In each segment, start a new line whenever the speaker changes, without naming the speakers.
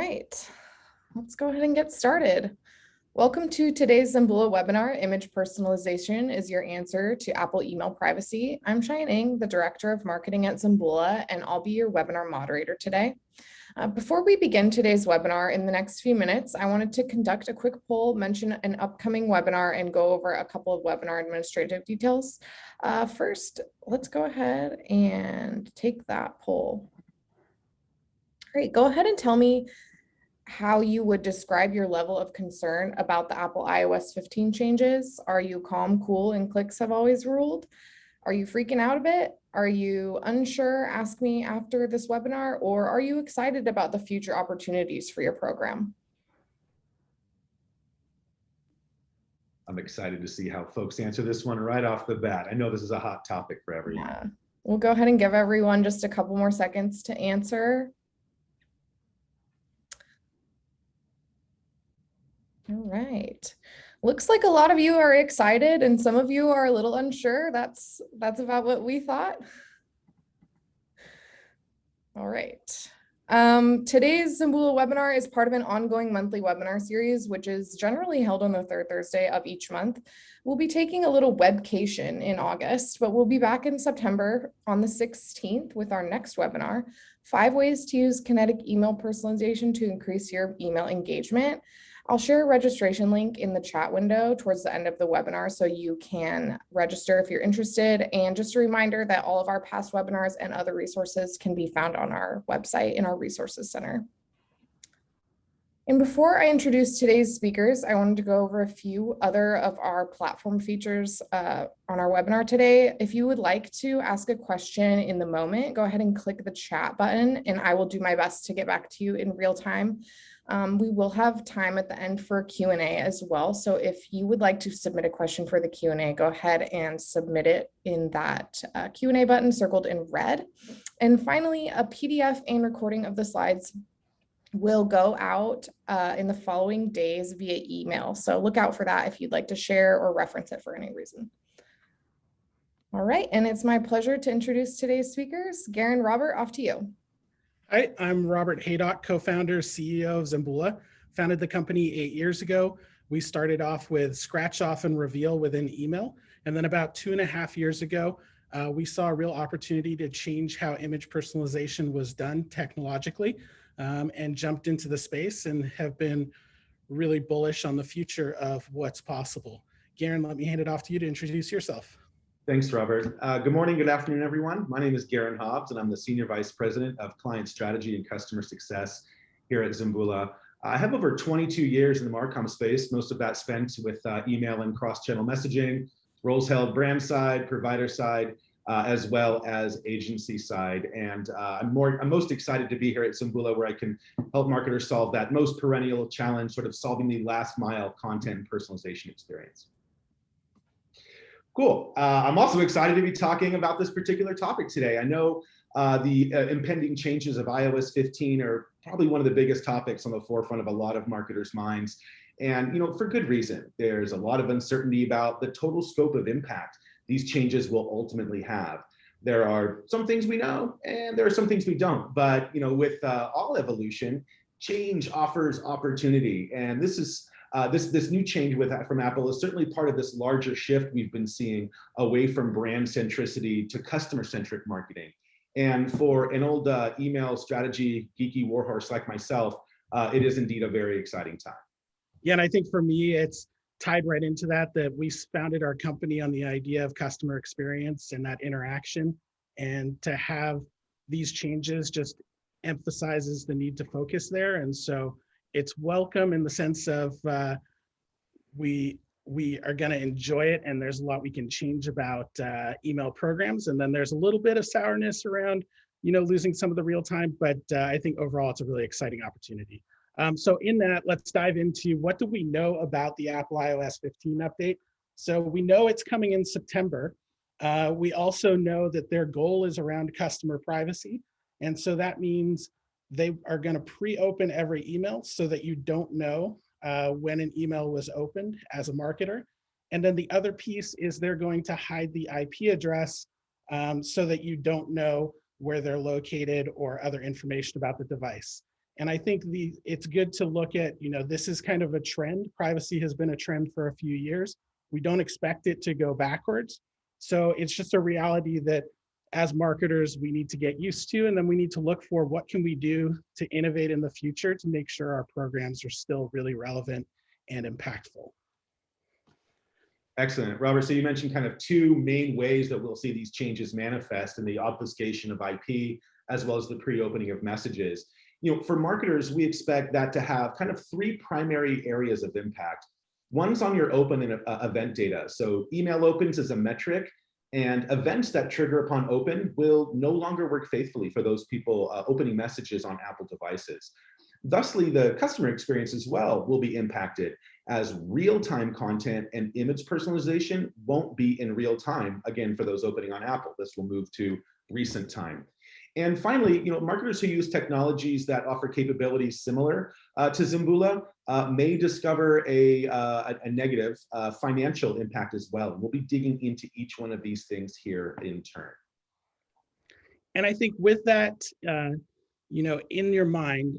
right, let's go ahead and get started. Welcome to today's Zambula webinar, Image Personalization is your answer to Apple email privacy. I'm Cheyenne Ng, the Director of Marketing at Zambula, and I'll be your webinar moderator today. Before we begin today's webinar, in the next few minutes, I wanted to conduct a quick poll, mention an upcoming webinar, and go over a couple of webinar administrative details. First, let's go ahead and take that poll. Great, go ahead and tell me how you would describe your level of concern about the Apple iOS 15 changes. Are you calm, cool, and clicks have always ruled? Are you freaking out a bit? Are you unsure? Ask me after this webinar, or are you excited about the future opportunities for your program?
I'm excited to see how folks answer this one right off the bat. I know this is a hot topic for everyone.
Yeah, we'll go ahead and give everyone just a couple more seconds to answer. All right. Looks like a lot of you are excited and some of you are a little unsure. That's about what we thought. All right. Today's Zambula webinar is part of an ongoing monthly webinar series, which is generally held on the third Thursday of each month. We'll be taking a little webcation in August, but we'll be back in September on the 16th with our next webinar, 5 ways to use Kinetic email personalization to increase your email engagement. I'll share a registration link in the chat window towards the end of the webinar so you can register if you're interested. And just a reminder that all of our past webinars and other resources can be found on our website in our resources center. And before I introduce today's speakers, I wanted to go over a few other of our platform features on our webinar today. If you would like to ask a question in the moment, go ahead and click the chat button and I will do my best to get back to you in real time. We will have time at the end for Q&A as well. So if you would like to submit a question for the Q&A, go ahead and submit it in that Q&A button circled in red. And finally, a PDF and recording of the slides will go out in the following days via email. So look out for that if you'd like to share or reference it for any reason. All right, and it's my pleasure to introduce today's speakers. Garen, Robert, off to you.
Hi, I'm Robert Haydock, co-founder, CEO of Zambula. Founded the company 8 years ago. We started off with scratch off and reveal within email. And then about 2.5 years ago, we saw a real opportunity to change how image personalization was done technologically and jumped into the space and have been really bullish on the future of what's possible. Garen, let me hand it off to you to introduce yourself.
Thanks, Robert. Good morning, good afternoon, everyone. My name is Garen Hobbs, and I'm the Senior Vice President of Client Strategy and Customer Success here at Zambula. I have over 22 years in the Marcom space, most of that spent with email and cross-channel messaging, roles held brand side, provider side, as well as agency side. And I'm most excited to be here at Zambula, where I can help marketers solve that most perennial challenge, sort of solving the last mile content and personalization experience. Cool. I'm also excited to be talking about this particular topic today. I know the impending changes of iOS 15 are probably one of the biggest topics on the forefront of a lot of marketers' minds. And for good reason. There's a lot of uncertainty about the total scope of impact these changes will ultimately have. There are some things we know, and there are some things we don't. But with all evolution, change offers opportunity, and this is this new change from Apple is certainly part of this larger shift we've been seeing away from brand centricity to customer-centric marketing. And for an old email strategy geeky warhorse like myself, it is indeed a very exciting time.
Yeah, and I think for me, it's tied right into that we founded our company on the idea of customer experience and that interaction. And to have these changes just emphasizes the need to focus there. And so it's welcome in the sense of we are going to enjoy it, and there's a lot we can change about email programs. And then there's a little bit of sourness around, losing some of the real time, but I think overall it's a really exciting opportunity. So in that, let's dive into what do we know about the Apple iOS 15 update. So we know it's coming in September. We also know that their goal is around customer privacy. And so that means they are going to pre-open every email so that you don't know when an email was opened as a marketer. And then the other piece is they're going to hide the IP address so that you don't know where they're located or other information about the device. And I think it's good to look at, this is kind of a trend. Privacy has been a trend for a few years. We don't expect it to go backwards. So it's just a reality that as marketers, we need to get used to, and then we need to look for what can we do to innovate in the future to make sure our programs are still really relevant and impactful.
Excellent, Robert. So you mentioned kind of two main ways that we'll see these changes manifest in the obfuscation of IP, as well as the pre-opening of messages. For marketers, we expect that to have kind of three primary areas of impact. One's on your open and event data. So email opens as a metric, and events that trigger upon open will no longer work faithfully for those people opening messages on Apple devices. Thusly, the customer experience as well will be impacted, as real-time content and image personalization won't be in real time, again, for those opening on Apple. This will move to recent time. And finally, marketers who use technologies that offer capabilities similar to Zimbula may discover a negative financial impact as well. We'll be digging into each one of these things here in turn.
And I think with that, in your mind,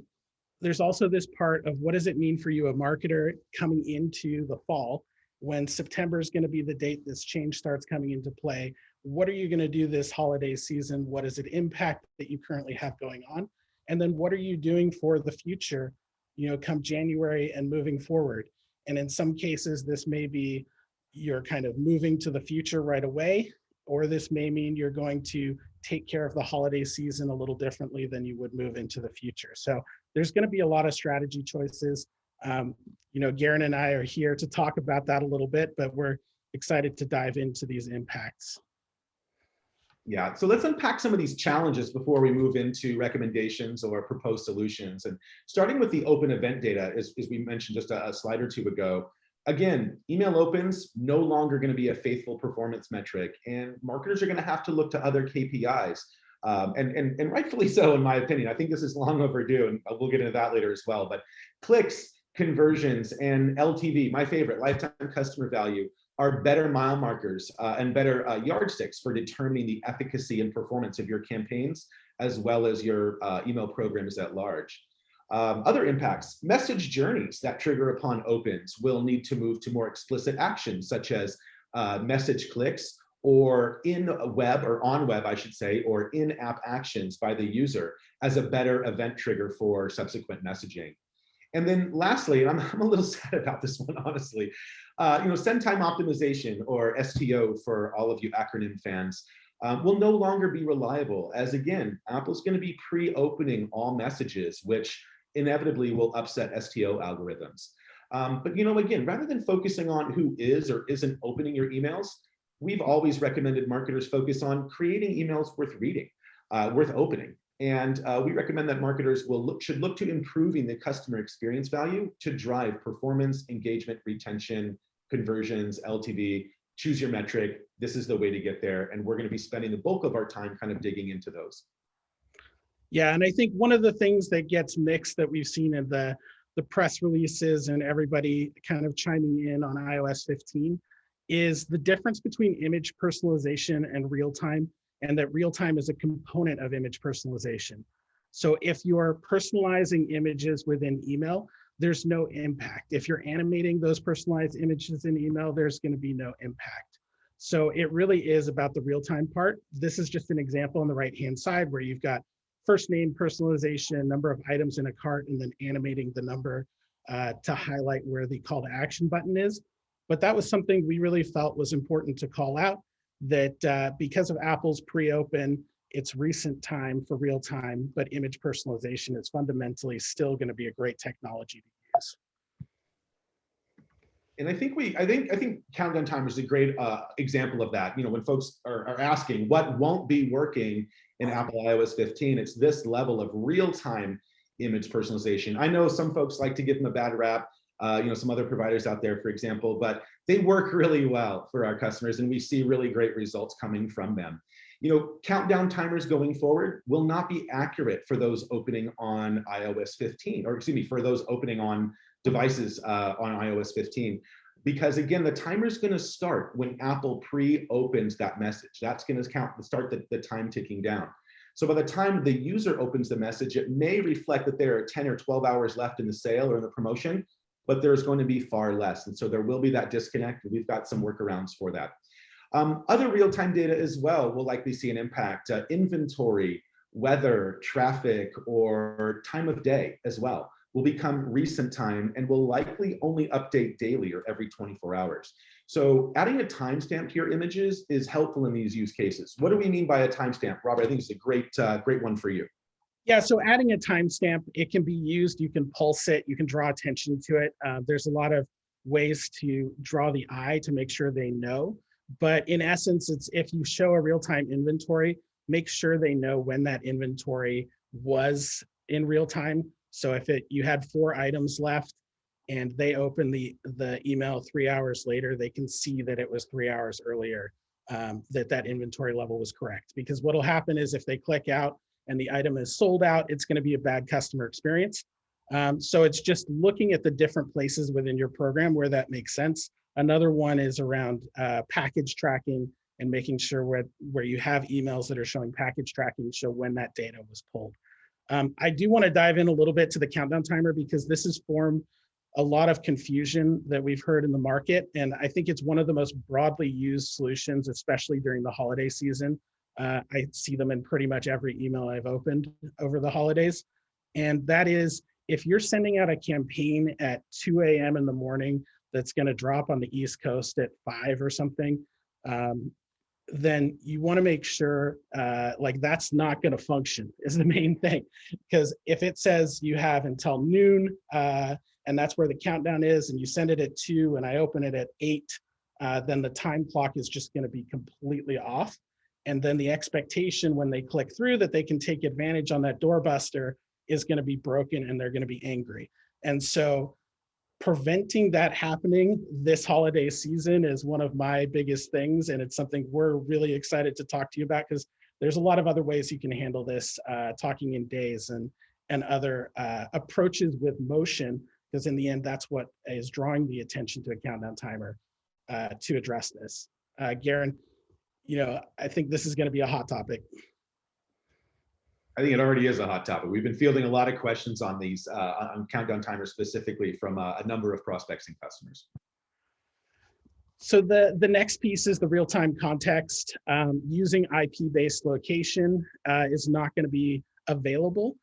there's also this part of what does it mean for you, a marketer, coming into the fall, when September is going to be the date this change starts coming into play. What are you going to do this holiday season? What does it impact that you currently have going on? And then what are you doing for the future, come January and moving forward? And in some cases, this may be you're kind of moving to the future right away, or this may mean you're going to take care of the holiday season a little differently than you would move into the future. So there's going to be a lot of strategy choices. Garen and I are here to talk about that a little bit, but we're excited to dive into these impacts.
Yeah, so let's unpack some of these challenges before we move into recommendations or proposed solutions. And starting with the open event data, as we mentioned just a slide or two ago, again, email opens no longer going to be a faithful performance metric, and marketers are going to have to look to other KPIs. And rightfully so, in my opinion. I think this is long overdue, and we'll get into that later as well. But clicks, conversions, and LTV, my favorite, lifetime customer value, are better mile markers and better yardsticks for determining the efficacy and performance of your campaigns, as well as your email programs at large. Other impacts, message journeys that trigger upon opens will need to move to more explicit actions, such as message clicks, or in web, or on web, I should say, or in-app actions by the user as a better event trigger for subsequent messaging. And then lastly, and I'm a little sad about this one, honestly, send time optimization, or STO for all of you acronym fans, will no longer be reliable, as again, Apple's going to be pre-opening all messages, which inevitably will upset STO algorithms. But again, rather than focusing on who is or isn't opening your emails, we've always recommended marketers focus on creating emails worth reading, worth opening. And we recommend that marketers should look to improving the customer experience value to drive performance, engagement, retention, conversions, LTV. Choose your metric. This is the way to get there. And we're going to be spending the bulk of our time kind of digging into those.
Yeah, and I think one of the things that gets mixed that we've seen in the press releases and everybody kind of chiming in on iOS 15 is the difference between image personalization and real-time, and that real-time is a component of image personalization. So if you're personalizing images within email, there's no impact. If you're animating those personalized images in email, there's going to be no impact. So it really is about the real-time part. This is just an example on the right-hand side where you've got first name personalization, number of items in a cart, and then animating the number to highlight where the call to action button is. But that was something we really felt was important to call out, that because of Apple's pre-open, it's recent time for real time, but image personalization is fundamentally still going to be a great technology to use.
And I think countdown timer is a great example of that. When folks are asking what won't be working in Apple iOS 15, it's this level of real-time image personalization. I know some folks like to give them a bad rap, some other providers out there, for example, but they work really well for our customers, and we see really great results coming from them. Countdown timers going forward will not be accurate for those opening on iOS 15, or excuse me, for those opening on devices on iOS 15, because again, the timer is going to start when Apple pre-opens that message. That's going to start the time ticking down. So by the time the user opens the message, it may reflect that there are 10 or 12 hours left in the sale or in the promotion, but there's going to be far less. And so there will be that disconnect, and we've got some workarounds for that. Other real-time data as well will likely see an impact. Inventory, weather, traffic, or time of day as well will become recent time and will likely only update daily or every 24 hours. So adding a timestamp to your images is helpful in these use cases. What do we mean by a timestamp, Robert? I think it's a great one for you.
Yeah, so adding a timestamp, it can be used, you can pulse it, you can draw attention to it. There's a lot of ways to draw the eye to make sure they know. But in essence, it's if you show a real-time inventory, make sure they know when that inventory was in real time. So if you had 4 items left and they open the email 3 hours later, they can see that it was 3 hours earlier, that inventory level was correct. Because what'll happen is if they click out and the item is sold out, it's going to be a bad customer experience. So it's just looking at the different places within your program where that makes sense. Another one is around package tracking and making sure where you have emails that are showing package tracking, show when that data was pulled. I do want to dive in a little bit to the countdown timer because this has formed a lot of confusion that we've heard in the market. And I think it's one of the most broadly used solutions, especially during the holiday season. I see them in pretty much every email I've opened over the holidays. And that is, if you're sending out a campaign at 2 a.m. in the morning that's going to drop on the East Coast at 5 or something, then you want to make sure like that's not going to function is the main thing. Because if it says you have until noon and that's where the countdown is, and you send it at 2 and I open it at 8, then the time clock is just going to be completely off. And then the expectation when they click through that they can take advantage on that doorbuster is going to be broken and they're going to be angry. And so preventing that happening this holiday season is one of my biggest things. And it's something we're really excited to talk to you about because there's a lot of other ways you can handle this, talking in days and other approaches with motion, because in the end, that's what is drawing the attention to a countdown timer to address this. Garen, I think this is going to be a hot topic.
I think it already is a hot topic. We've been fielding a lot of questions on these, on countdown timers specifically from a number of prospects and customers.
So the next piece is the real-time context. Using IP-based location is not going to be available.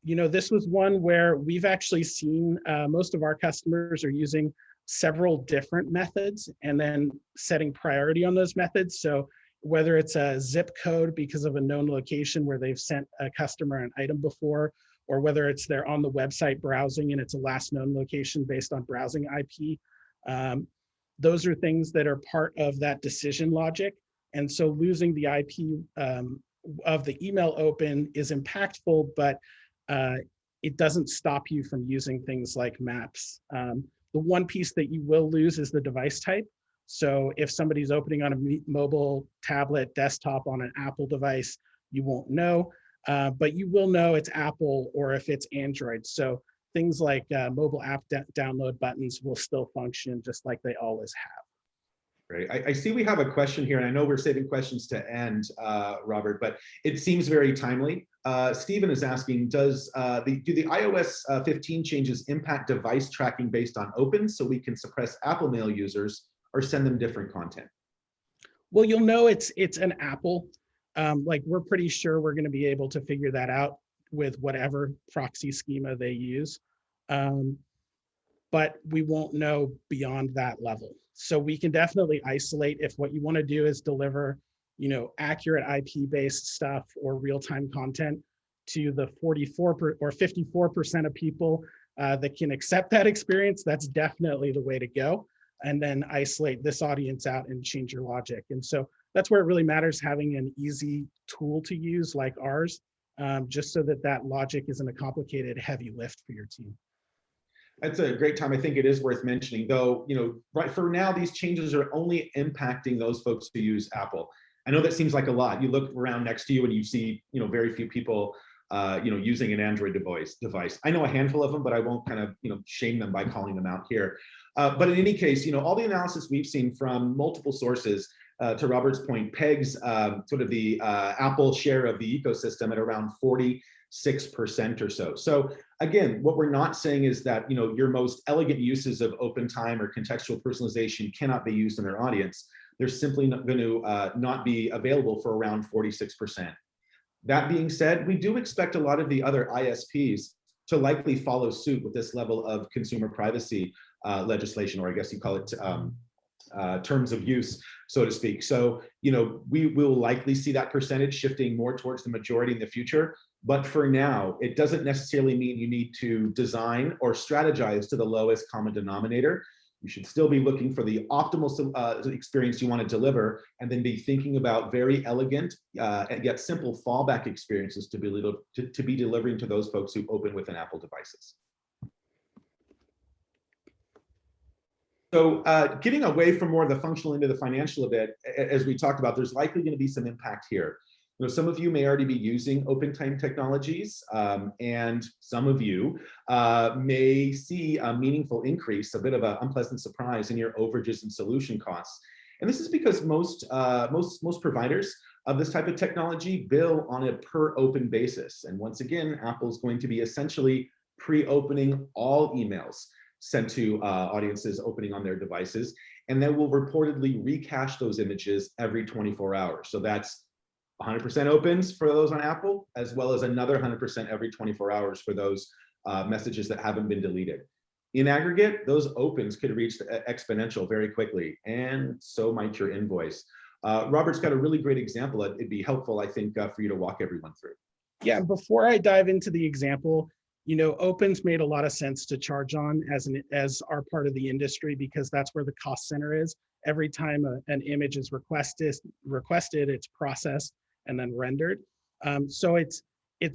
This was one where we've actually seen most of our customers are using several different methods and then setting priority on those methods. So whether it's a zip code because of a known location where they've sent a customer an item before, or whether it's they're on the website browsing and it's a last known location based on browsing IP. Those are things that are part of that decision logic. And so losing the IP of the email open is impactful, but it doesn't stop you from using things like maps. The one piece that you will lose is the device type. So if somebody's opening on a mobile, tablet, desktop on an Apple device, you won't know, but you will know it's Apple or if it's Android. So things like mobile app download buttons will still function just like they always have.
Great. I see we have a question here, and I know we're saving questions to end, Robert, but it seems very timely. Stephen is asking, do the iOS 15 changes impact device tracking based on opens so we can suppress Apple Mail users or send them different content?
Well, you'll know it's an Apple. Like we're pretty sure we're going to be able to figure that out with whatever proxy schema they use. But we won't know beyond that level. So we can definitely isolate if what you want to do is deliver, accurate IP-based stuff or real-time content to the 44 or 54% of people that can accept that experience. That's definitely the way to go. And then isolate this audience out and change your logic. And so that's where it really matters, having an easy tool to use like ours, just so that logic isn't a complicated, heavy lift for your team.
That's a great time. I think it is worth mentioning, though, right for now, these changes are only impacting those folks who use Apple. I know that seems like a lot. You look around next to you and you see, very few people, using an Android device. I know a handful of them, but I won't kind of, shame them by calling them out here. But in any case, all the analysis we've seen from multiple sources to Robert's point, pegs sort of the Apple share of the ecosystem at around 46% or so. So again, what we're not saying is that your most elegant uses of open time or contextual personalization cannot be used in their audience. They're simply not going to not be available for around 46%. That being said, we do expect a lot of the other ISPs to likely follow suit with this level of consumer privacy legislation, or I guess you call it terms of use, so to speak. So, we will likely see that percentage shifting more towards the majority in the future. But for now, it doesn't necessarily mean you need to design or strategize to the lowest common denominator. You should still be looking for the optimal experience you want to deliver, and then be thinking about very elegant yet simple fallback experiences to be delivering to those folks who open with an Apple devices. So getting away from more of the functional into the financial a bit, as we talked about, there's likely going to be some impact here. Some of you may already be using open time technologies, and some of you may see a meaningful increase, a bit of an unpleasant surprise in your overages and solution costs. And this is because most providers of this type of technology bill on a per open basis. And once again, Apple's going to be essentially pre-opening all emails sent to audiences opening on their devices, and then will reportedly recache those images every 24 hours. So that's 100% opens for those on Apple, as well as another 100% every 24 hours for those messages that haven't been deleted. In aggregate, those opens could reach the exponential very quickly, and so might your invoice. Robert's got a really great example. It'd be helpful, I think, for you to walk everyone through.
Yeah, before I dive into the example, opens made a lot of sense to charge on as our part of the industry, because that's where the cost center is. Every time an image is requested, it's processed and then rendered. So it's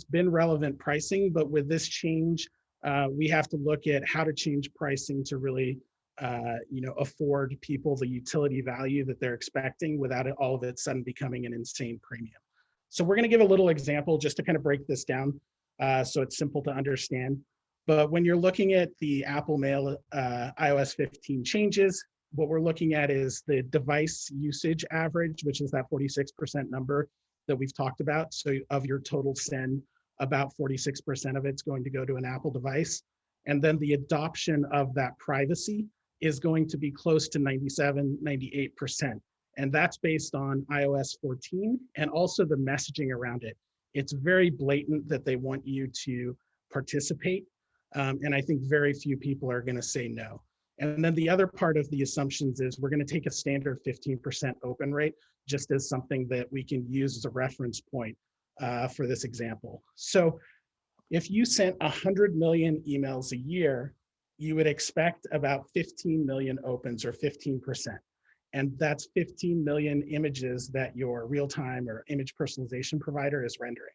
been relevant pricing, but with this change, we have to look at how to change pricing to really afford people the utility value that they're expecting without it all of a sudden becoming an insane premium. So we're going to give a little example just to kind of break this down. So it's simple to understand. But when you're looking at the Apple Mail iOS 15 changes, what we're looking at is the device usage average, which is that 46% number that we've talked about. So of your total send, about 46% of it's going to go to an Apple device. And then the adoption of that privacy is going to be close to 97, 98%. And that's based on iOS 14 and also the messaging around it. It's very blatant that they want you to participate. And I think very few people are going to say no. And then the other part of the assumptions is we're going to take a standard 15% open rate, just as something that we can use as a reference point for this example. So if you sent 100 million emails a year, you would expect about 15 million opens, or 15%. And that's 15 million images that your real-time or image personalization provider is rendering.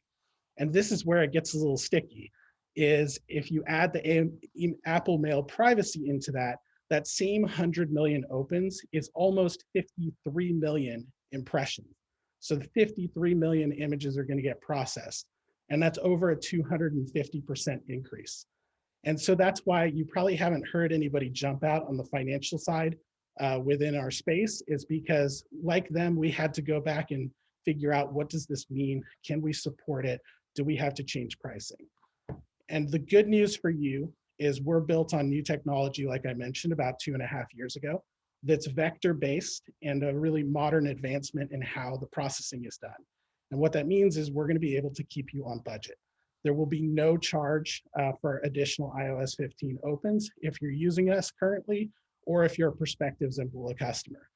And this is where it gets a little sticky, is if you add the Apple Mail privacy into that, that same 100 million opens is almost 53 million impressions. So the 53 million images are going to get processed. And that's over a 250% increase. And so that's why you probably haven't heard anybody jump out on the financial side within our space, is because like them, we had to go back and figure out, what does this mean? Can we support it? Do we have to change pricing? And the good news for you is we're built on new technology, like I mentioned, about 2.5 years ago, that's vector-based and a really modern advancement in how the processing is done. And what that means is we're going to be able to keep you on budget. There will be no charge for additional iOS 15 opens if you're using us currently, or if you're a prospective Zambula customer.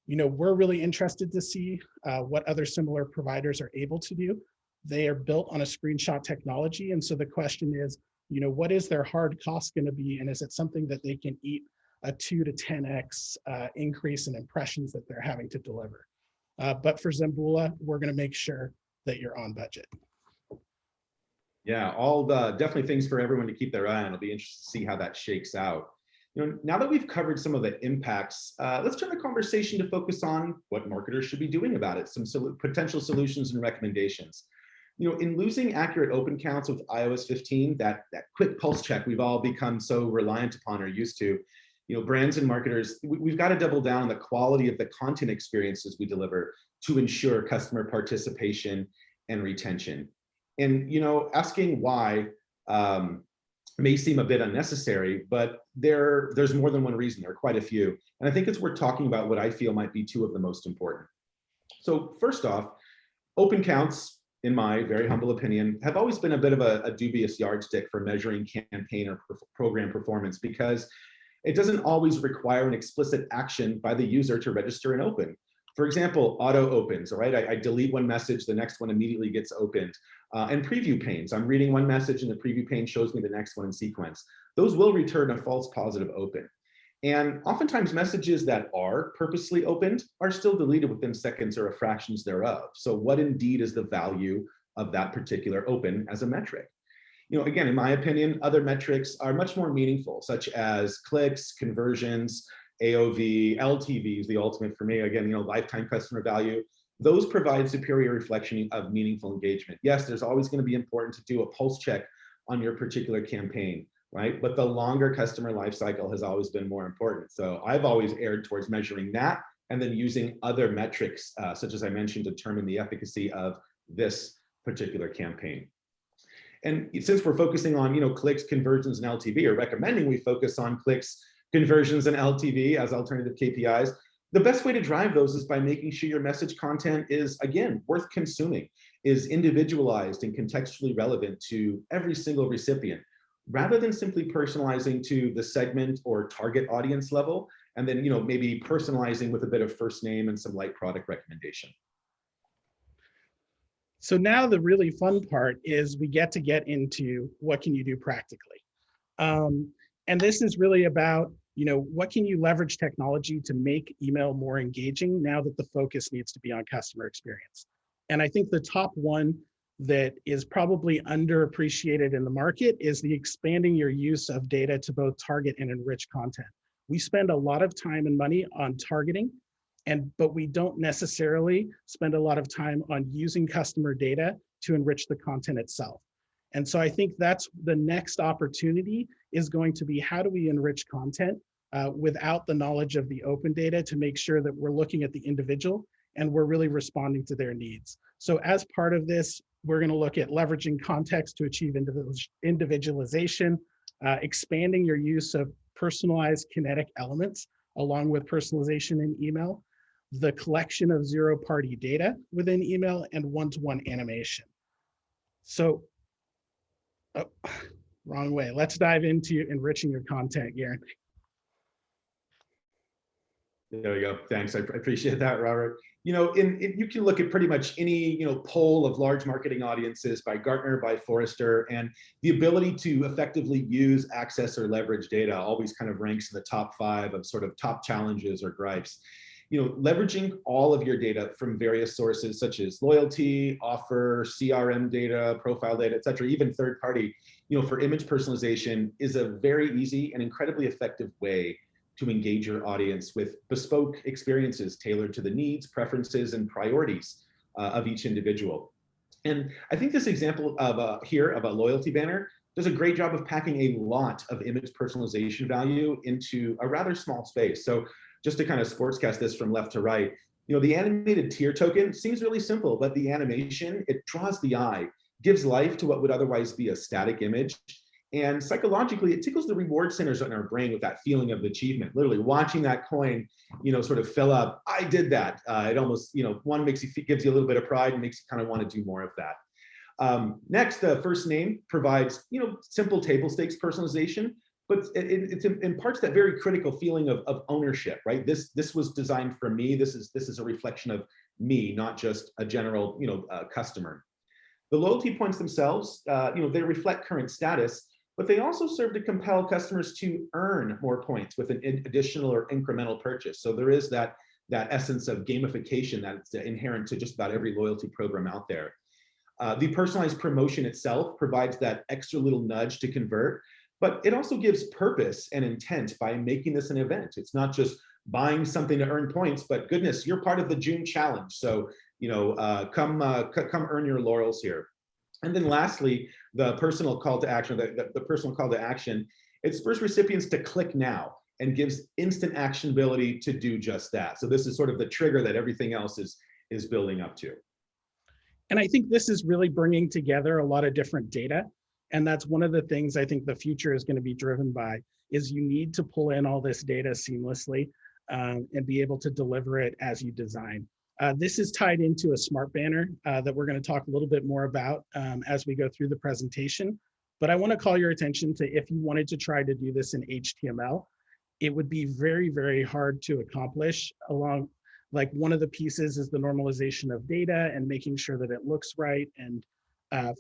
We're really interested to see what other similar providers are able to do. They are built on a screenshot technology. And so the question is, what is their hard cost going to be? And is it something that they can eat a 2 to 10x increase in impressions that they're having to deliver? But for Zambula, we're going to make sure that you're on budget.
Yeah, all the definitely things for everyone to keep their eye on. It'll be interesting to see how that shakes out. Now that we've covered some of the impacts, let's turn the conversation to focus on what marketers should be doing about it, some potential solutions and recommendations. In losing accurate open counts with iOS 15, that quick pulse check we've all become so reliant upon or used to, Brands and marketers, we've got to double down on the quality of the content experiences we deliver to ensure customer participation and retention. And asking why may seem a bit unnecessary, but there's more than one reason. There are quite a few. And I think it's worth talking about what I feel might be two of the most important. So first off, open counts, in my very humble opinion, have always been a bit of a dubious yardstick for measuring campaign or program performance, because it doesn't always require an explicit action by the user to register an open. For example, auto opens, right? I delete one message, the next one immediately gets opened. And preview panes, I'm reading one message and the preview pane shows me the next one in sequence. Those will return a false positive open. And oftentimes messages that are purposely opened are still deleted within seconds or fractions thereof. So what indeed is the value of that particular open as a metric? Again, in my opinion, other metrics are much more meaningful, such as clicks, conversions, AOV, LTV is the ultimate for me. Again, lifetime customer value. Those provide superior reflection of meaningful engagement. Yes, there's always going to be important to do a pulse check on your particular campaign, right? But the longer customer life cycle has always been more important. So I've always erred towards measuring that and then using other metrics, such as I mentioned, to determine the efficacy of this particular campaign. And since we're focusing on clicks, conversions, and LTV, or recommending we focus on clicks, conversions, and LTV as alternative KPIs, the best way to drive those is by making sure your message content is, again, worth consuming, is individualized and contextually relevant to every single recipient, rather than simply personalizing to the segment or target audience level, and then maybe personalizing with a bit of first name and some light product recommendation.
So now the really fun part is we get into what can you do practically. And this is really about, what can you leverage technology to make email more engaging now that the focus needs to be on customer experience? And I think the top one that is probably underappreciated in the market is the expanding your use of data to both target and enrich content. We spend a lot of time and money on targeting, but we don't necessarily spend a lot of time on using customer data to enrich the content itself. And so I think that's the next opportunity, is going to be, how do we enrich content without the knowledge of the open data, to make sure that we're looking at the individual and we're really responding to their needs. So as part of this, we're going to look at leveraging context to achieve individualization, expanding your use of personalized kinetic elements along with personalization in email, the collection of zero-party data within email, and one-to-one animation. So, wrong way. Let's dive into enriching your content, Garen.
There we go. Thanks. I appreciate that, Robert. You can look at pretty much any poll of large marketing audiences by Gartner, by Forrester, and the ability to effectively use, access, or leverage data always kind of ranks in the top 5 of sort of top challenges or gripes. Leveraging all of your data from various sources such as loyalty, offer, CRM data, profile data, et cetera, even third party, for image personalization is a very easy and incredibly effective way to engage your audience with bespoke experiences tailored to the needs, preferences, and priorities of each individual. And I think this example of a loyalty banner does a great job of packing a lot of image personalization value into a rather small space. So just to kind of sportscast this from left to right, the animated tier token seems really simple, but the animation, it draws the eye, gives life to what would otherwise be a static image. And psychologically, it tickles the reward centers in our brain with that feeling of achievement. Literally watching that coin, sort of fill up. I did that. It almost, one gives you a little bit of pride and makes you kind of want to do more of that. Next, the first name provides, simple table stakes personalization, but it imparts that very critical feeling of ownership, right? This was designed for me. This is a reflection of me, not just a general, customer. The loyalty points themselves, they reflect current status, but they also serve to compel customers to earn more points with an additional or incremental purchase. So there is that essence of gamification that's inherent to just about every loyalty program out there. The personalized promotion itself provides that extra little nudge to convert, but it also gives purpose and intent by making this an event. It's not just buying something to earn points, but goodness, you're part of the June challenge. So, come earn your laurels here. And then lastly, the personal call to action, the personal call to action, it spurs recipients to click now. and gives instant actionability to do just that. So this is sort of the trigger that everything else is building up to.
And I think this is really bringing together a lot of different data. And that's one of the things I think the future is going to be driven by, is you need to pull in all this data seamlessly and be able to deliver it as you design. This is tied into a smart banner that we're going to talk a little bit more about as we go through the presentation. But I want to call your attention to, if you wanted to try to do this in HTML, it would be very, very hard to accomplish. Like, one of the pieces is the normalization of data and making sure that it looks right and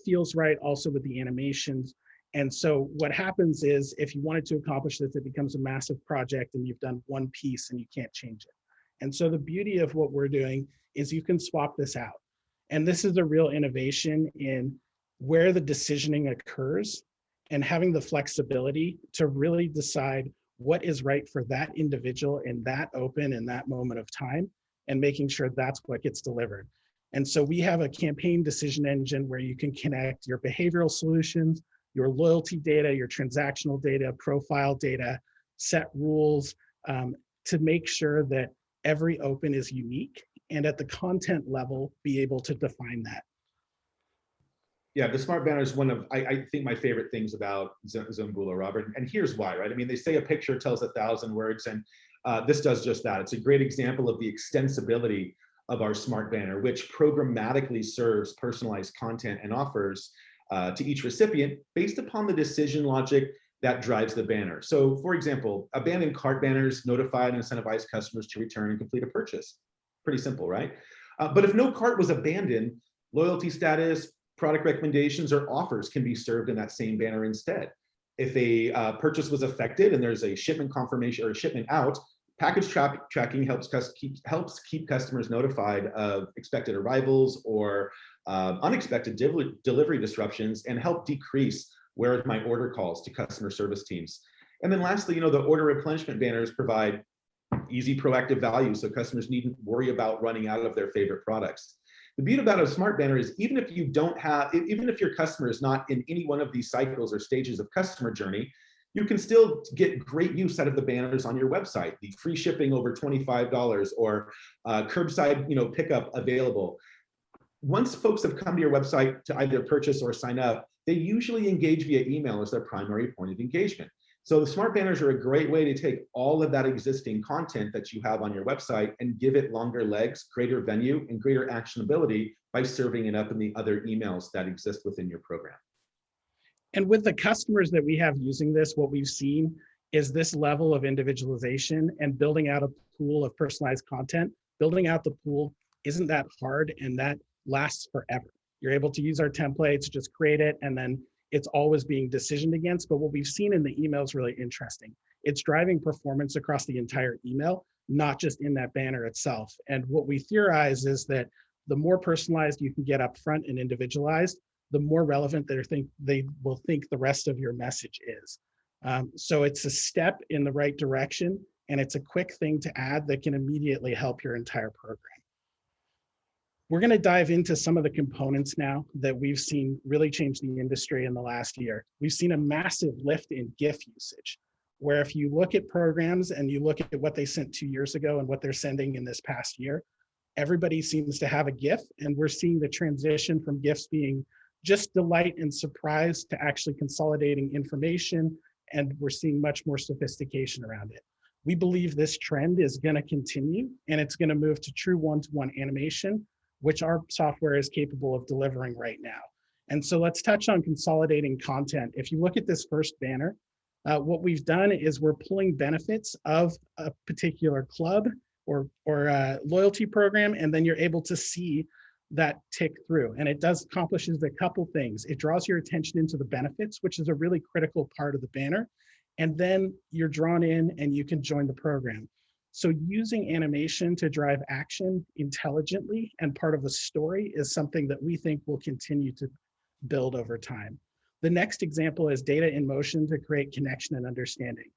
feels right, also with the animations. And so what happens is, if you wanted to accomplish this, it becomes a massive project and you've done one piece and you can't change it. And so the beauty of what we're doing is you can swap this out. And this is a real innovation in where the decisioning occurs and having the flexibility to really decide what is right for that individual in that open in that moment of time, and making sure that's what gets delivered. And so we have a campaign decision engine where you can connect your behavioral solutions, your loyalty data, your transactional data, profile data, set rules to make sure that every open is unique, and at the content level, be able to define that.
Yeah, the smart banner is one of, I think, my favorite things about Zambula, Robert. And here's why, right? I mean, they say a picture tells 1,000 words, and this does just that. It's a great example of the extensibility of our smart banner, which programmatically serves personalized content and offers to each recipient based upon the decision logic that drives the banner. So, for example, abandoned cart banners notify and incentivize customers to return and complete a purchase. Pretty simple, right? But if no cart was abandoned, loyalty status, product recommendations, or offers can be served in that same banner instead. If a purchase was affected and there's a shipment confirmation or a shipment out, package tracking helps keep customers notified of expected arrivals or unexpected delivery disruptions, and help decrease where is my order calls to customer service teams. And then lastly, the order replenishment banners provide easy proactive value, so customers needn't worry about running out of their favorite products. The beauty about a smart banner is, even if your customer is not in any one of these cycles or stages of customer journey, you can still get great use out of the banners on your website. The free shipping over $25 or curbside pickup available. Once folks have come to your website to either purchase or sign up, they usually engage via email as their primary point of engagement. So the smart banners are a great way to take all of that existing content that you have on your website and give it longer legs, greater venue, and greater actionability by serving it up in the other emails that exist within your program.
And with the customers that we have using this, what we've seen is this level of individualization and building out a pool of personalized content. Building out the pool isn't that hard, and that lasts forever. You're able to use our templates, just create it, and then it's always being decisioned against. But what we've seen in the email is really interesting. It's driving performance across the entire email, not just in that banner itself. And what we theorize is that the more personalized you can get up front and individualized, the more relevant they will think the rest of your message is. So it's a step in the right direction, and it's a quick thing to add that can immediately help your entire program. We're going to dive into some of the components now that we've seen really change the industry in the last year. We've seen a massive lift in GIF usage, where if you look at programs and you look at what they sent 2 years ago and what they're sending in this past year, everybody seems to have a GIF, and we're seeing the transition from GIFs being just delight and surprise to actually consolidating information, and we're seeing much more sophistication around it. We believe this trend is going to continue, and it's going to move to true one-to-one animation, which our software is capable of delivering right now. And so let's touch on consolidating content. If you look at this first banner, what we've done is we're pulling benefits of a particular club or loyalty program, and then you're able to see that tick through. And it accomplishes a couple things. It draws your attention into the benefits, which is a really critical part of the banner. And then you're drawn in and you can join the program. So using animation to drive action intelligently and part of a story is something that we think will continue to build over time. The next example is data in motion to create connection and understanding.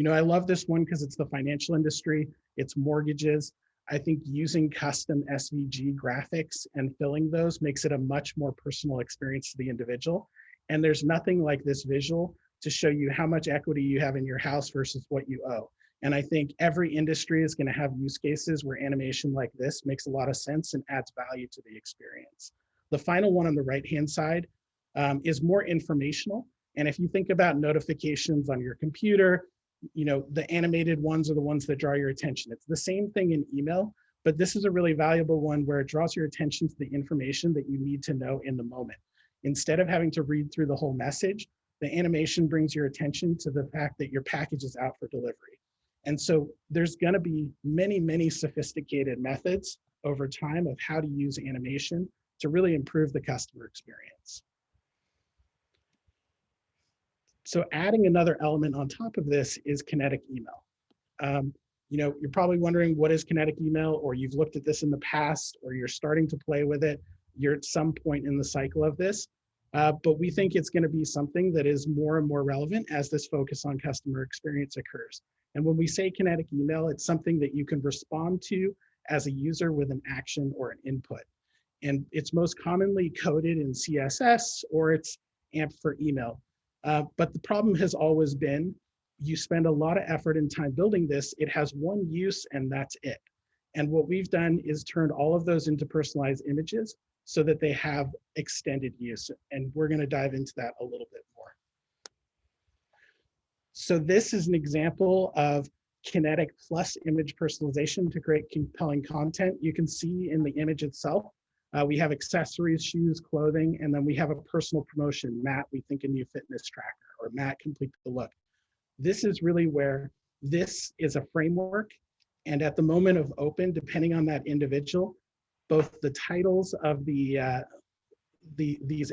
I love this one because it's the financial industry, it's mortgages. I think using custom SVG graphics and filling those makes it a much more personal experience to the individual. And there's nothing like this visual to show you how much equity you have in your house versus what you owe. And I think every industry is going to have use cases where animation like this makes a lot of sense and adds value to the experience. The final one on the right-hand side is more informational. And if you think about notifications on your computer, the animated ones are the ones that draw your attention. It's the same thing in email, but this is a really valuable one where it draws your attention to the information that you need to know in the moment. Instead of having to read through the whole message, the animation brings your attention to the fact that your package is out for delivery. And so there's going to be many, many sophisticated methods over time of how to use animation to really improve the customer experience. So adding another element on top of this is kinetic email. You're probably wondering, what is kinetic email, or you've looked at this in the past, or you're starting to play with it. You're at some point in the cycle of this, but we think it's going to be something that is more and more relevant as this focus on customer experience occurs. And when we say kinetic email, it's something that you can respond to as a user with an action or an input. And it's most commonly coded in CSS, or it's AMP for email. But the problem has always been, you spend a lot of effort and time building this, it has one use and that's it. And what we've done is turned all of those into personalized images so that they have extended use. And we're going to dive into that a little bit more. So this is an example of Kinetic plus image personalization to create compelling content. You can see in the image itself, we have accessories, shoes, clothing, and then we have a personal promotion. Matt, we think a new fitness tracker, or Matt, complete the look. This is really where this is a framework. And at the moment of open, depending on that individual, both the titles of these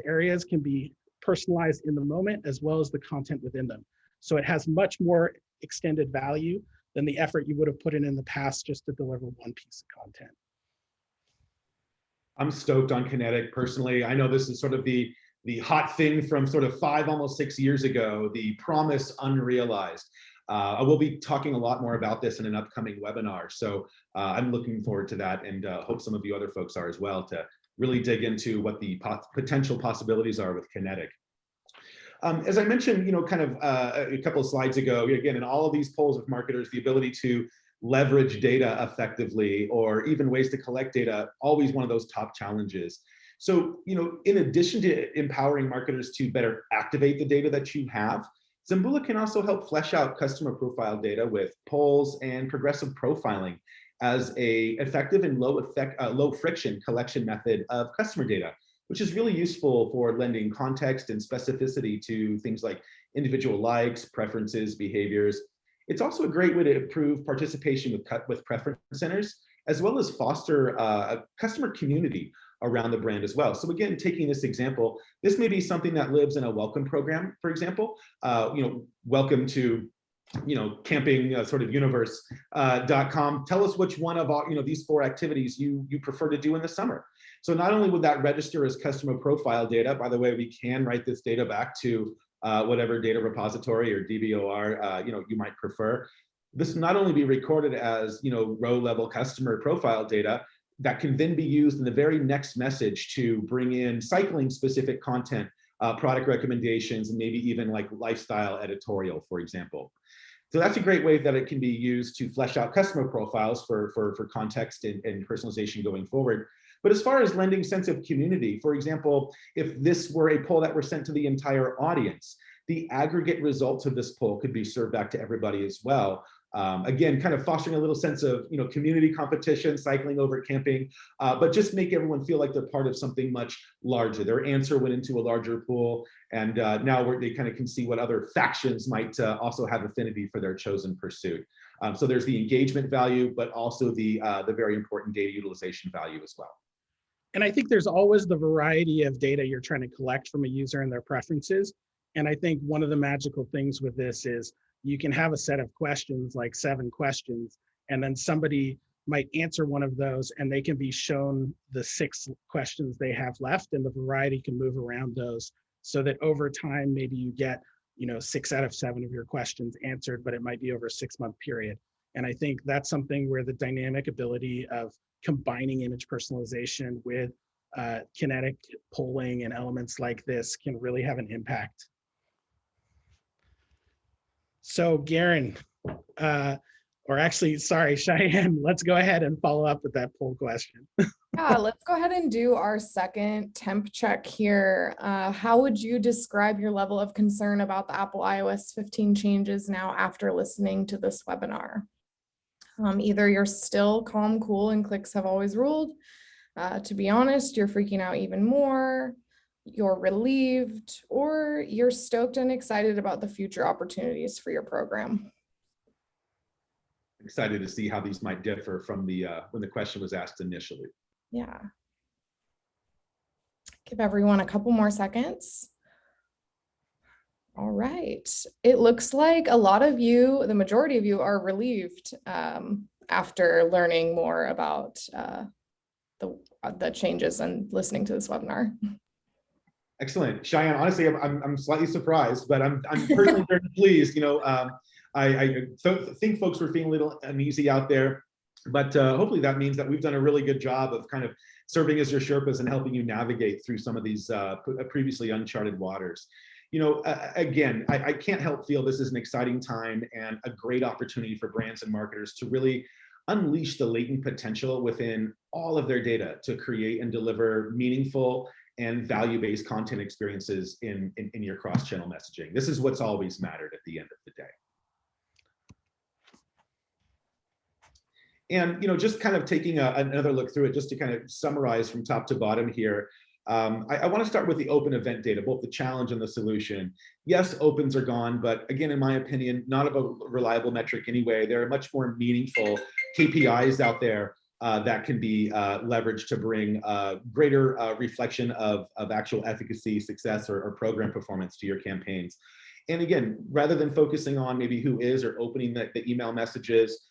areas can be personalized in the moment, as well as the content within them. So it has much more extended value than the effort you would have put in the past just to deliver one piece of content.
I'm stoked on Kinetic personally. I know this is sort of the hot thing from sort of 5, almost 6 years ago, the promise unrealized. I will be talking a lot more about this in an upcoming webinar. So I'm looking forward to that, and hope some of you other folks are as well, to really dig into what the potential possibilities are with Kinetic. As I mentioned, kind of a couple of slides ago, again, in all of these polls of marketers, the ability to leverage data effectively, or even ways to collect data, always one of those top challenges. So, in addition to empowering marketers to better activate the data that you have, Zambula can also help flesh out customer profile data with polls and progressive profiling as a effective and low friction collection method of customer data, which is really useful for lending context and specificity to things like individual likes, preferences, behaviors. It's also a great way to improve participation with preference centers, as well as foster a customer community around the brand as well. So again, taking this example, this may be something that lives in a welcome program, for example. Welcome to camping sort of universe.com. Tell us which one of all, these 4 activities you prefer to do in the summer. So not only would that register as customer profile data, by the way, we can write this data back to whatever data repository or DBOR you might prefer. This will not only be recorded as row level customer profile data that can then be used in the very next message to bring in cycling specific content, product recommendations, and maybe even like lifestyle editorial, for example. So that's a great way that it can be used to flesh out customer profiles for context and personalization going forward. But as far as lending sense of community, for example, if this were a poll that were sent to the entire audience, the aggregate results of this poll could be served back to everybody as well. Again, kind of fostering a little sense of community competition, cycling over camping, but just make everyone feel like they're part of something much larger. Their answer went into a larger pool, and now they kind of can see what other factions might also have affinity for their chosen pursuit. So there's the engagement value, but also the very important data utilization value as well.
And I think there's always the variety of data you're trying to collect from a user and their preferences. And I think one of the magical things with this is you can have a set of questions, like 7 questions, and then somebody might answer one of those and they can be shown the 6 questions they have left, and the variety can move around those so that over time, maybe you get 6 out of 7 of your questions answered, but it might be over a 6-month period. And I think that's something where the dynamic ability of combining image personalization with kinetic polling and elements like this can really have an impact. So Garen, or actually, sorry, Cheyenne, let's go ahead and follow up with that poll question.
Yeah, let's go ahead and do our second temp check here. How would you describe your level of concern about the Apple iOS 15 changes now after listening to this webinar? Either you're still calm, cool, and clicks have always ruled. To be honest, you're freaking out even more, you're relieved, or you're stoked and excited about the future opportunities for your program.
Excited to see how these might differ from the when the question was asked initially.
Yeah. Give everyone a couple more seconds. All right. It looks like a lot of you, the majority of you, are relieved after learning more about the changes and listening to this webinar.
Excellent, Cheyenne. Honestly, I'm slightly surprised, but I'm personally very pleased. You know, I think folks were feeling a little uneasy out there, but hopefully that means that we've done a really good job of kind of serving as your Sherpas and helping you navigate through some of these previously uncharted waters. You know, again, I can't help feel this is an exciting time and a great opportunity for brands and marketers to really unleash the latent potential within all of their data to create and deliver meaningful and value-based content experiences in your cross-channel messaging. This is what's always mattered at the end of the day. And you know, just kind of taking another look through it, just to kind of summarize from top to bottom here. I want to start with the open event data, both the challenge and the solution. Yes, opens are gone, but again, in my opinion, not a reliable metric anyway. There are much more meaningful KPIs out there that can be leveraged to bring greater reflection of actual efficacy, success, or program performance to your campaigns. And again, rather than focusing on maybe who is or opening the email messages,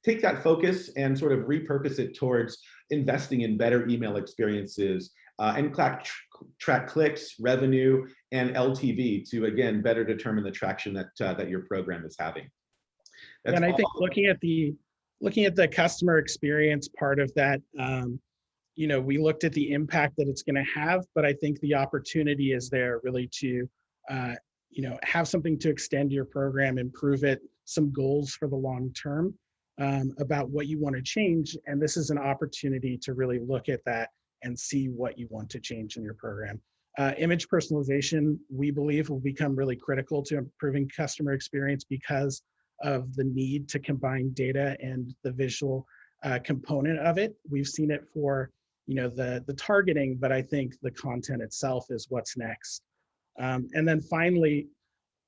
take that focus and sort of repurpose it towards investing in better email experiences and track clicks, revenue, and LTV to, again, better determine the traction that your program is having.
And I think looking at the customer experience part of that, you know, we looked at the impact that it's going to have, but I think the opportunity is there really to, you know, have something to extend your program, improve it, some goals for the long term about what you want to change. And this is an opportunity to really look at that and see what you want to change in your program. Image personalization, we believe, will become really critical to improving customer experience because of the need to combine data and the visual component of it. We've seen it for, you know, the targeting, but I think the content itself is what's next. And then finally,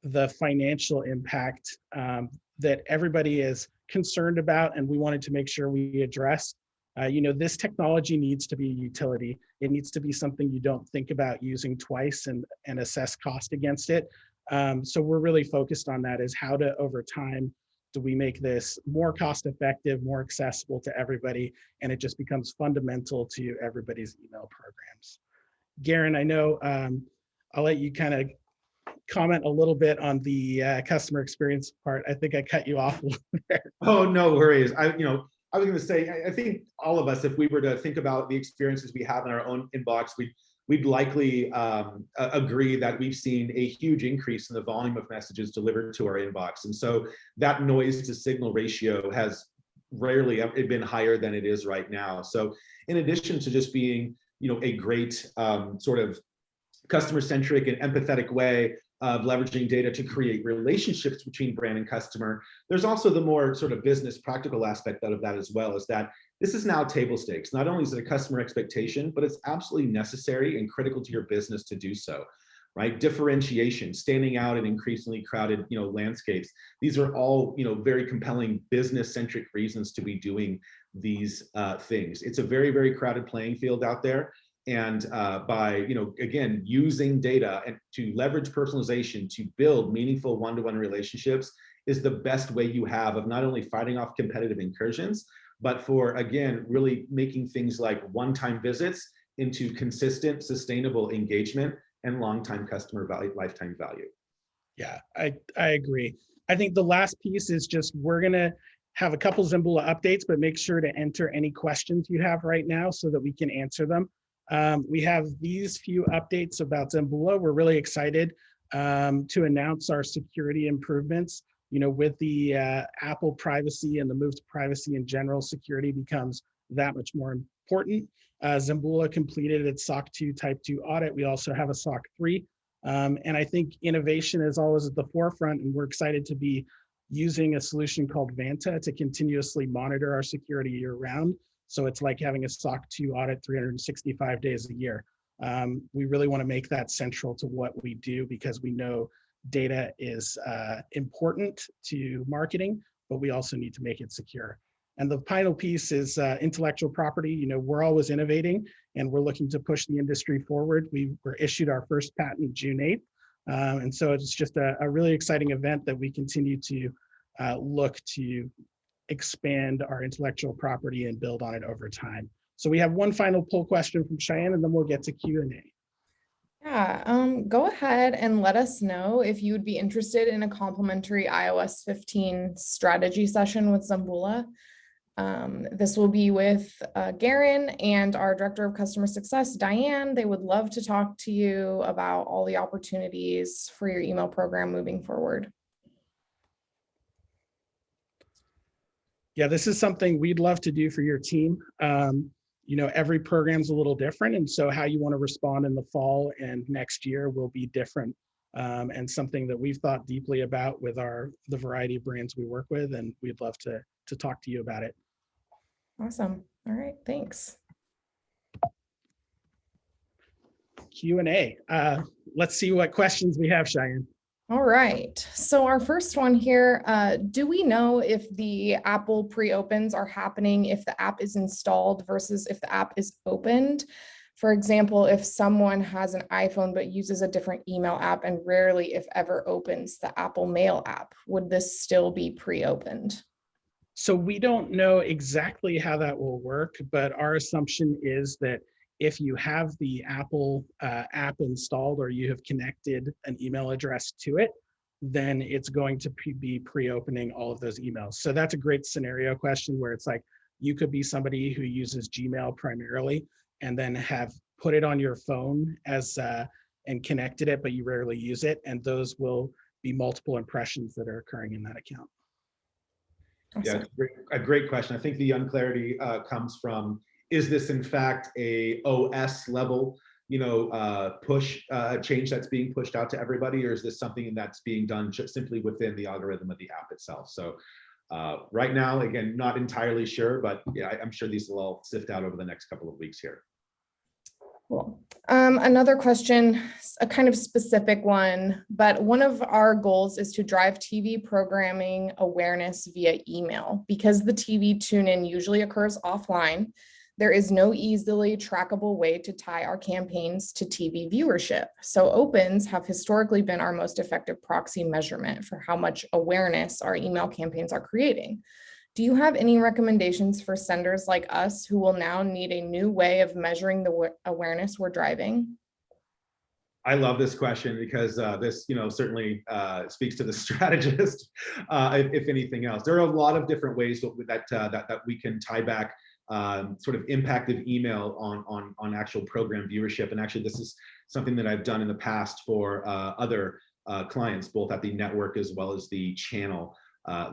the financial impact that everybody is concerned about, and we wanted to make sure we address. You know, this technology needs to be a utility. It needs to be something you don't think about using twice and assess cost against it. So we're really focused on that, is how to, over time, do we make this more cost effective, more accessible to everybody, and it just becomes fundamental to everybody's email programs. Garen, I know I'll let you kind of comment a little bit on the customer experience part. I think I cut you off a little there.
Oh, no worries. I was going to say, I think all of us, if we were to think about the experiences we have in our own inbox, we'd likely agree that we've seen a huge increase in the volume of messages delivered to our inbox. And so that noise to signal ratio has rarely been higher than it is right now. So in addition to just being, you know, a great sort of customer-centric and empathetic way of leveraging data to create relationships between brand and customer, there's also the more sort of business practical aspect of that as well, is that this is now table stakes. Not only is it a customer expectation, but it's absolutely necessary and critical to your business to do so, right? Differentiation, standing out in increasingly crowded, you know, landscapes. These are all, you know, very compelling business-centric reasons to be doing these things. It's a very, very crowded playing field out there. And by, you know, again, using data and to leverage personalization to build meaningful one-to-one relationships is the best way you have of not only fighting off competitive incursions, but for, again, really making things like one-time visits into consistent, sustainable engagement and long-time customer value, lifetime value.
Yeah, I agree. I think the last piece is just, we're going to have a couple Zimbula updates, but make sure to enter any questions you have right now so that we can answer them. We have these few updates about Zimbula. We're really excited. to announce our security improvements. With the Apple privacy and the move to privacy in general, security becomes that much more important. Zambula completed its SOC 2 Type 2 audit. We also have a SOC 3. And I think innovation is always at the forefront, and we're excited to be using a solution called Vanta to continuously monitor our security year round. So it's like having a SOC 2 audit 365 days a year. We really want to make that central to what we do, because we know data is important to marketing, but we also need to make it secure. And the final piece is intellectual property. We're always innovating, and we're looking to push the industry forward. We were issued our first patent June 8th. And so it's just a really exciting event that we continue to look to expand our intellectual property and build on it over time. So we have one final poll question from Cheyenne, and then we'll get to Q&A.
Yeah, go ahead and let us know if you would be interested in a complimentary iOS 15 strategy session with Zambula. This will be with Garen and our Director of Customer Success, Diane. They would love to talk to you about all the opportunities for your email program moving forward.
Yeah, this is something we'd love to do for your team. Every program's a little different, and so how you want to respond in the fall and next year will be different, and something that we've thought deeply about with the variety of brands we work with, and we'd love to talk to you about it.
Awesome. All right, thanks.
Q&A. Let's see what questions we have, Cheyenne.
All right, so our first one here, do we know if the Apple pre-opens are happening if the app is installed versus if the app is opened? For example, if someone has an iPhone but uses a different email app and rarely, if ever, opens the Apple Mail app, would this still be pre-opened?
So we don't know exactly how that will work, but our assumption is that if you have the Apple app installed, or you have connected an email address to it, then it's going to be pre-opening all of those emails. So that's a great scenario question, where it's like, you could be somebody who uses Gmail primarily and then have put it on your phone and connected it, but you rarely use it. And those will be multiple impressions that are occurring in that account.
Yeah, a great question. I think the unclarity comes from, is this in fact a OS level, push change that's being pushed out to everybody, or is this something that's being done just simply within the algorithm of the app itself? So right now, again, not entirely sure, but yeah, I'm sure these will all sift out over the next couple of weeks here.
Cool. Another question, a kind of specific one, but one of our goals is to drive TV programming awareness via email. Because the TV tune-in usually occurs offline, there is no easily trackable way to tie our campaigns to TV viewership. So opens have historically been our most effective proxy measurement for how much awareness our email campaigns are creating. Do you have any recommendations for senders like us who will now need a new way of measuring the awareness we're driving?
I love this question, because this, certainly speaks to the strategist, if anything else. There are a lot of different ways that we can tie back sort of impact of email on actual program viewership. And actually, this is something that I've done in the past for other clients, both at the network as well as the channel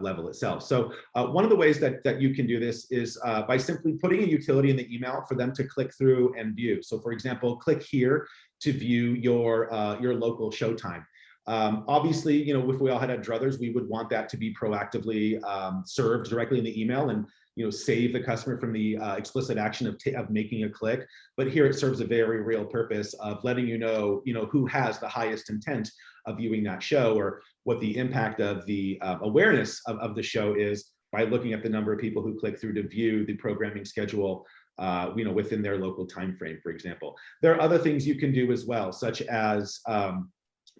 level itself. So one of the ways that you can do this is by simply putting a utility in the email for them to click through and view. So for example, click here to view your local showtime. Obviously, if we all had druthers, we would want that to be proactively served directly in the email, and save the customer from the explicit action of making a click. But here it serves a very real purpose of letting who has the highest intent of viewing that show, or what the impact of the awareness of the show is, by looking at the number of people who click through to view the programming schedule within their local time frame, for example. There are other things you can do as well, such as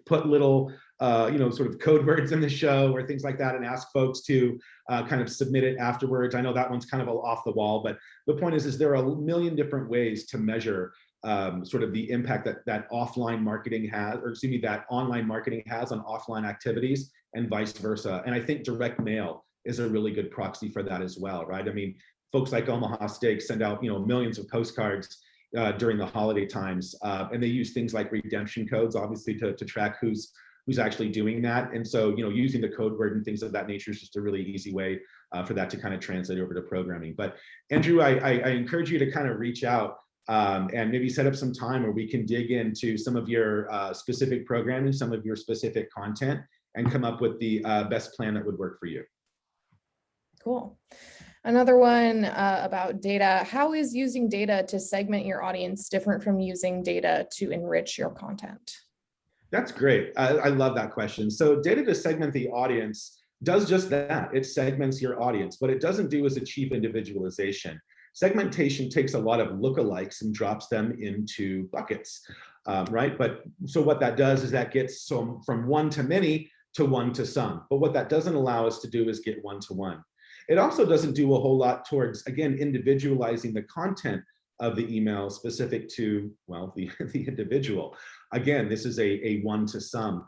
put little sort of code words in the show or things like that, and ask folks to kind of submit it afterwards. I know that one's kind of off the wall, but the point is there are a million different ways to measure sort of the impact that offline marketing has, or excuse me, that online marketing has on offline activities, and vice versa. And I think direct mail is a really good proxy for that as well, right? I mean, folks like Omaha Steak send out millions of postcards during the holiday times, and they use things like redemption codes, obviously, to track who's who's actually doing that. And so, using the code word and things of that nature is just a really easy way for that to kind of translate over to programming. But Andrew, I encourage you to kind of reach out and maybe set up some time where we can dig into some of your specific programming, some of your specific content, and come up with the best plan that would work for you.
Cool. Another one about data. How is using data to segment your audience different from using data to enrich your content?
That's great. I love that question. So data to segment the audience does just that. It segments your audience. What it doesn't do is achieve individualization. Segmentation takes a lot of lookalikes and drops them into buckets, right? But so what that does is that gets from one to many to one to some. But what that doesn't allow us to do is get one to one. It also doesn't do a whole lot towards, again, individualizing the content of the email specific to, well, the individual. Again, this is a one to some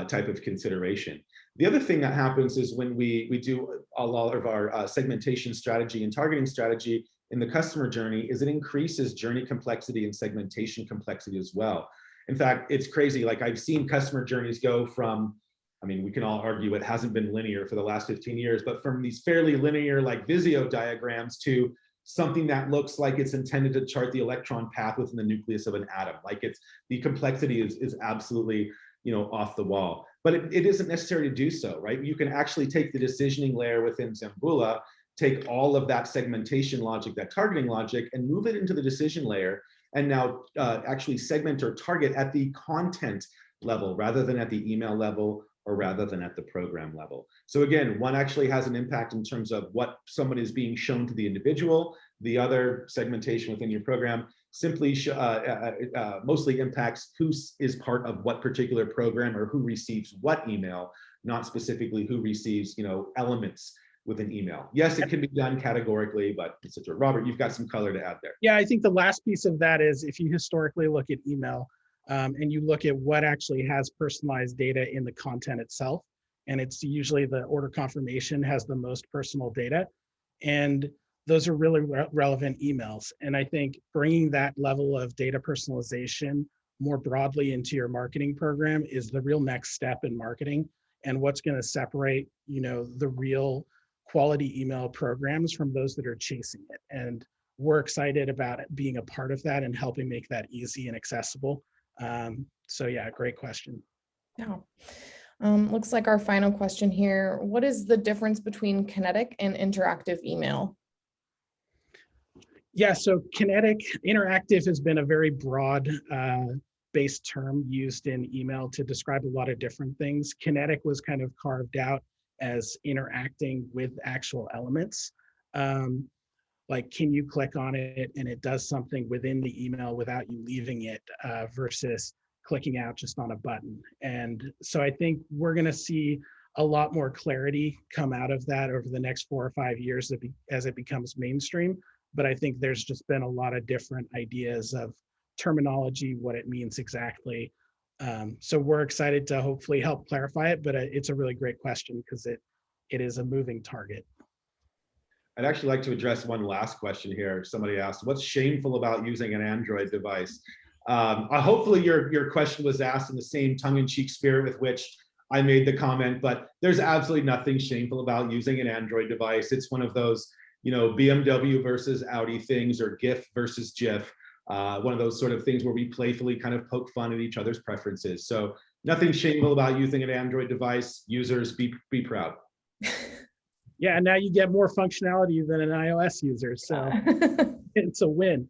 type of consideration. The other thing that happens is when we do a lot of our segmentation strategy and targeting strategy in the customer journey is it increases journey complexity and segmentation complexity as well. In fact, it's crazy. Like I've seen customer journeys go from, I mean, we can all argue it hasn't been linear for the last 15 years, but from these fairly linear like Visio diagrams to something that looks like it's intended to chart the electron path within the nucleus of an atom. Like the complexity is absolutely, off the wall, but it isn't necessary to do so, right? You can actually take the decisioning layer within Zambula, take all of that segmentation logic, that targeting logic, and move it into the decision layer, and now actually segment or target at the content level rather than at the email level or rather than at the program level. So again, one actually has an impact in terms of what someone is being shown to the individual. The other, segmentation within your program, simply mostly impacts who is part of what particular program or who receives what email, not specifically who receives, elements with an email. Yes, it can be done categorically, but etc. Robert, you've got some color to add there.
Yeah, I think the last piece of that is if you historically look at email, and you look at what actually has personalized data in the content itself, and it's usually the order confirmation has the most personal data, and those are really relevant emails. And I think bringing that level of data personalization more broadly into your marketing program is the real next step in marketing, and what's going to separate, the real quality email programs from those that are chasing it. And we're excited about it being a part of that and helping make that easy and accessible. So yeah, great question.
Yeah. Looks like our final question here. What is the difference between kinetic and interactive email?
Yeah, so kinetic, interactive has been a very broad based term used in email to describe a lot of different things. Kinetic was kind of carved out as interacting with actual elements. Like, can you click on it and it does something within the email without you leaving it versus clicking out just on a button. And so I think we're going to see a lot more clarity come out of that over the next 4 or 5 years as it becomes mainstream. But I think there's just been a lot of different ideas of terminology, what it means exactly. So we're excited to hopefully help clarify it, but it's a really great question because it is a moving target.
I'd actually like to address one last question here. Somebody asked, what's shameful about using an Android device? Hopefully your question was asked in the same tongue-in-cheek spirit with which I made the comment, but there's absolutely nothing shameful about using an Android device. It's one of those, BMW versus Audi things or GIF versus GIF. One of those sort of things where we playfully kind of poke fun at each other's preferences. So nothing shameful about using an Android device. Users, be proud.
Yeah, and now you get more functionality than an iOS user, so it's a win.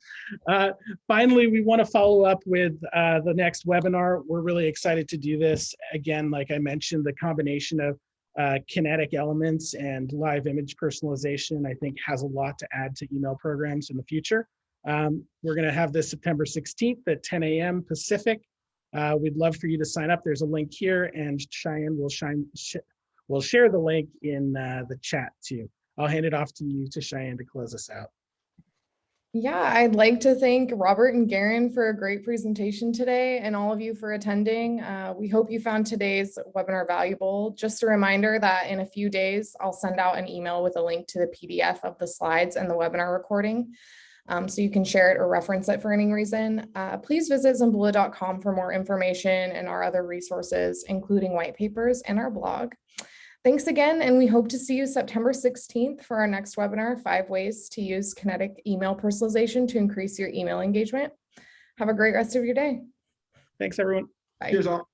Finally, we want to follow up with the next webinar. We're really excited to do this. Again, like I mentioned, the combination of kinetic elements and live image personalization, I think, has a lot to add to email programs in the future. We're going to have this September 16th at 10 a.m. Pacific. We'd love for you to sign up. There's a link here, and Cheyenne will share the link in the chat too. I'll hand it off to you, to Cheyenne, to close us out.
Yeah, I'd like to thank Robert and Garen for a great presentation today and all of you for attending. We hope you found today's webinar valuable. Just a reminder that in a few days, I'll send out an email with a link to the PDF of the slides and the webinar recording. so you can share it or reference it for any reason. Please visit Zambula.com for more information and our other resources, including white papers and our blog. Thanks again, and we hope to see you September 16th for our next webinar, 5 ways to use Kinetic email personalization to increase your email engagement. Have a great rest of your day.
Thanks, everyone.
Bye.
Cheers all.